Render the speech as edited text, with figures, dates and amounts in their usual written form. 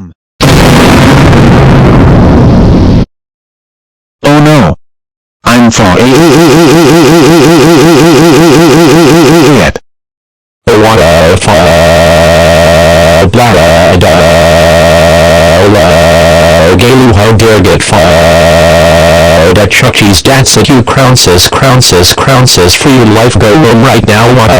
dumb. Oh no. I'm for it. What a Gayloo, how dare get fired at Chuck Cheese. That's a you Krounsis, free your life, go home right now. What